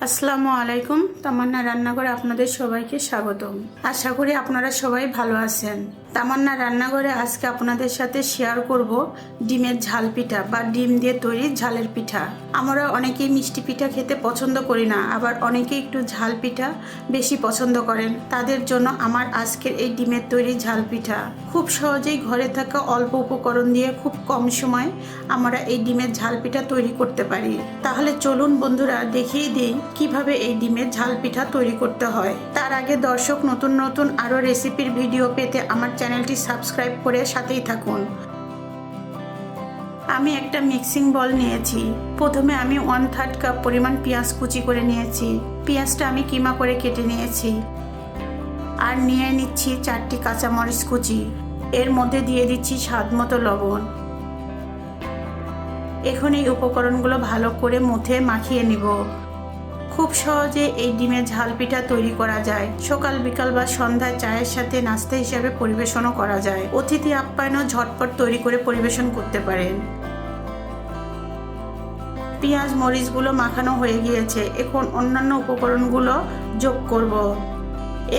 আসসালামু আলাইকুম। তামান্না রান্নাঘরে আপনাদের সবাইকে স্বাগতম। আশা করি আপনারা সবাই ভালো আছেন। তামান্না রান্নাঘরে আজকে আপনাদের সাথে শেয়ার করব ডিমের ঝাল পিঠা বা ডিম দিয়ে তৈরি ঝালের পিঠা। আমরা অনেকেই মিষ্টি পিঠা খেতে পছন্দ করি না, আবার অনেকেই একটু ঝাল পিঠা বেশি পছন্দ করেন। তাদের জন্য আমার আজকের এই ডিমের তৈরি ঝাল পিঠা খুব সহজেই ঘরে থাকা অল্প উপকরণ দিয়ে খুব কম সময় আমরা এই ডিমের ঝাল পিঠা তৈরি করতে পারি। তাহলে চলুন বন্ধুরা দেখিয়ে দিই কিভাবে এই ডিমের ঝাল পিঠা তৈরি করতে হয়। তার আগে দর্শক নতুন নতুন আরও রেসিপির ভিডিও পেতে আমার চ্যানেলটি সাবস্ক্রাইব করে সাথেই থাকুন। আমি একটা মিক্সিং বল নিয়েছি। প্রথমে আমি 1/3 কাপ পরিমাণ পেঁয়াজ কুচি করে নিয়েছি। পেঁয়াজটা আমি কিমা করে কেটে নিয়েছি। আর নিয়ে নিচ্ছি 4টি কাঁচামরিচ কুচি। এর মধ্যে দিয়ে দিচ্ছি স্বাদ মতো লবণ। এখন এই উপকরণগুলো ভালো করে মুথে মাখিয়ে নিব। খুব সহজে এই ডিমের ঝাল পিঠা তৈরি করা যায়। সকাল বিকাল বা সন্ধ্যায় চায়ের সাথে নাস্তা হিসাবে পরিবেশনও করা যায়। অতিথি আপ্যায়নও ঝটপট তৈরি করে পরিবেশন করতে পারেন। পেঁয়াজ মরিচগুলো মাখানো হয়ে গিয়েছে। এখন অন্যান্য উপকরণগুলো যোগ করব।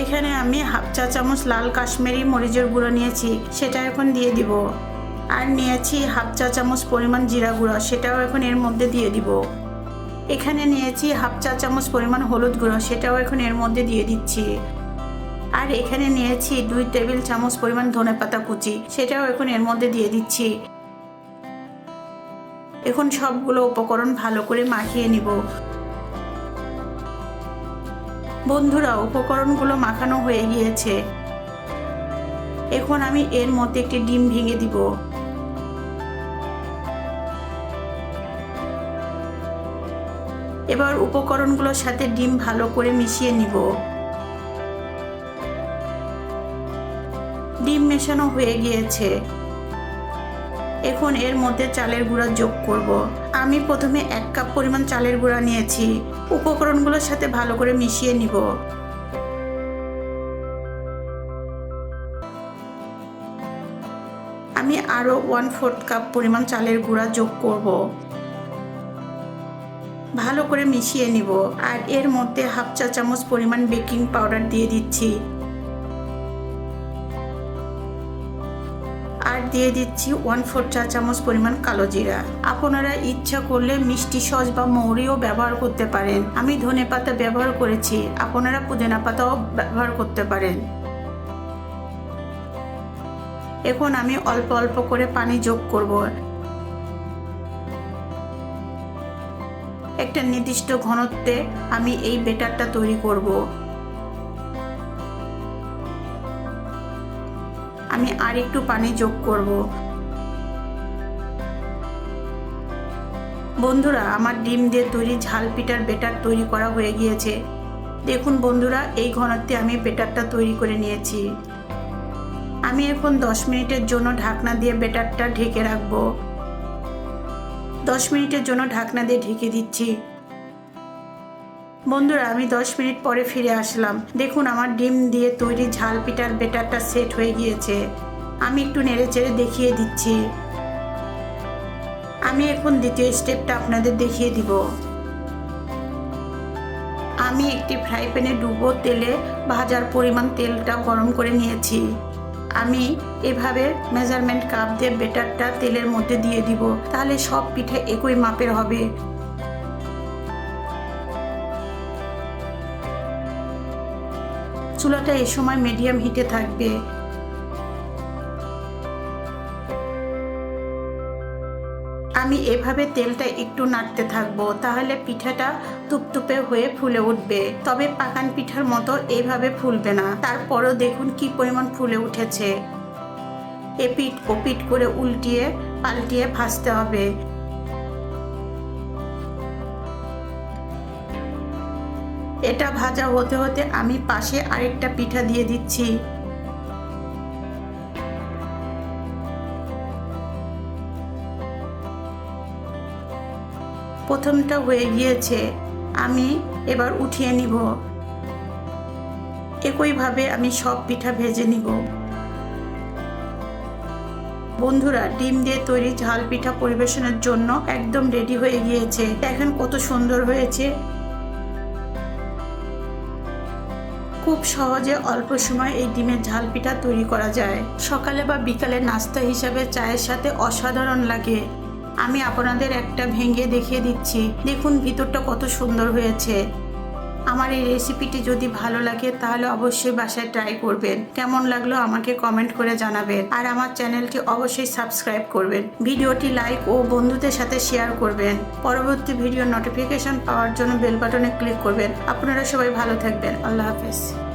এখানে আমি 1/2 চা চামচ লাল কাশ্মীরি মরিচের গুঁড়ো নিয়েছি, সেটা এখন দিয়ে দিব। আর নিয়েছি 1/2 চা চামচ পরিমাণ জিরা গুঁড়ো, সেটাও এখন এর মধ্যে দিয়ে দিব। এখানে নিয়েছি 1/2 চা চামচ পরিমাণ হলুদ গুঁড়ো, সেটাও এখন এর মধ্যে দিয়ে দিচ্ছি। আর এখানে নিয়েছি 2 টেবিল চামচ পরিমাণ ধনেপাতা কুচি, সেটাও এখন এর মধ্যে দিয়ে দিচ্ছি। এখন সবগুলো উপকরণ ভালো করে মাখিয়ে নিব। বন্ধুরা, উপকরণগুলো মাখানো হয়ে গিয়েছে। এখন আমি এর মধ্যে একটি ডিম ভেঙে দিব। এবার উপকরণগুলোর সাথে ডিম ভালো করে মিশিয়ে নিব। ডিম মেশানো হয়ে গিয়েছে। এখন এর মধ্যে চালের গুঁড়া যোগ করব। আমি প্রথমে 1 কাপ পরিমাণ চালের গুঁড়া নিয়েছি। উপকরণগুলোর সাথে ভালো করে মিশিয়ে নিব। আমি আরও 1/4 কাপ পরিমাণ চালের গুঁড়া যোগ করব। ভালো করে মিশিয়ে নিব। আর এর মধ্যে 1/2 চা চামচ পরিমাণ বেকিং পাউডার দিয়ে দিচ্ছি। আর দিয়ে দিচ্ছি 1/4 চা চামচ পরিমাণ কালো জিরা। আপনারা ইচ্ছা করলে মিষ্টি সস বা মৌরিও ব্যবহার করতে পারেন। আমি ধনেপাতা ব্যবহার করেছি, আপনারা পুদিনা পাতাও ব্যবহার করতে পারেন। এখন আমি অল্প অল্প করে পানি যোগ করব। একটা নির্দিষ্ট ঘনত্বে আমি এই ব্যাটারটা তৈরি করব। আমি আর একটু পানি যোগ করব। বন্ধুরা, আমার ডিম দিয়ে তৈরি ঝাল পিঠার ব্যাটার তৈরি করা হয়ে গিয়েছে। দেখুন বন্ধুরা, এই ঘনত্বে আমি ব্যাটারটা তৈরি করে নিয়েছি। আমি এখন 10 মিনিটের জন্য ঢাকনা দিয়ে ব্যাটারটা ঢেকে রাখব। 10 মিনিটের জন্য ঢাকনা দিয়ে ঢেকে দিচ্ছি। বন্ধুরা, আমি 10 মিনিট পরে ফিরে আসলাম। দেখুন আমার ডিম দিয়ে তৈরি ঝাল পিঠার ব্যাটারটা সেট হয়ে গিয়েছে। আমি একটু নেড়েচেড়ে দেখিয়ে দিচ্ছি। আমি এখন দ্বিতীয় স্টেপটা আপনাদের দেখিয়ে দিব। আমি একটি ফ্রাই প্যানে ডুবো তেলে ভাজার পরিমাণ তেলটা গরম করে নিয়েছি। আমি এভাবে মেজারমেন্ট কাপ দিয়ে ব্যাটারটা তেলের মধ্যে দিয়ে দিব, তাহলে সব পিঠে একই মাপের হবে। চুলাটা এই সময় মিডিয়াম হিটে থাকবে। আমি এভাবে তেলটা একটু নাড়তে থাকবো, তাহলে পিঠাটা তুপতুপে হয়ে ফুলে উঠবে। তবে পাকান পিঠার মতো এইভাবে ফুলবে না। তারপরও দেখুন কি পরিমাণ ফুলে উঠেছে। এপিঠ ওপিঠ করে উল্টিয়ে পাল্টিয়ে ভাজতে হবে। এটা ভাজা হতে হতে আমি পাশে আরেকটা পিঠা দিয়ে দিচ্ছি। প্রথমটা হয়ে গিয়েছে, আমি এবার উঠিয়ে নিব। একইভাবে আমি সব পিঠা ভেজে নিব। বন্ধুরা, ডিম দিয়ে তৈরি ঝাল পিঠা পরিবেশনের জন্য একদম রেডি হয়ে গিয়েছে। দেখেন কত সুন্দর হয়েছে। খুব সহজে অল্প সময় এই ডিমের ঝাল পিঠা তৈরি করা যায়। সকালে বা বিকালে নাস্তা হিসাবে চায়ের সাথে অসাধারণ লাগে। আমি আপনাদের একটা ভেঙে দেখিয়ে দিচ্ছি। দেখুন ভিতরটা কত সুন্দর হয়েছে। আমার এই রেসিপিটি যদি ভালো লাগে তাহলে অবশ্যই বাসায় ট্রাই করবেন। কেমন লাগলো আমাকে কমেন্ট করে জানাবেন। আর আমার চ্যানেলটি অবশ্যই সাবস্ক্রাইব করবেন। ভিডিওটি লাইক ও বন্ধুদের সাথে শেয়ার করবেন। পরবর্তী ভিডিও নোটিফিকেশন পাওয়ার জন্য বেল বাটনে ক্লিক করবেন। আপনারা সবাই ভালো থাকবেন। আল্লাহ হাফেজ।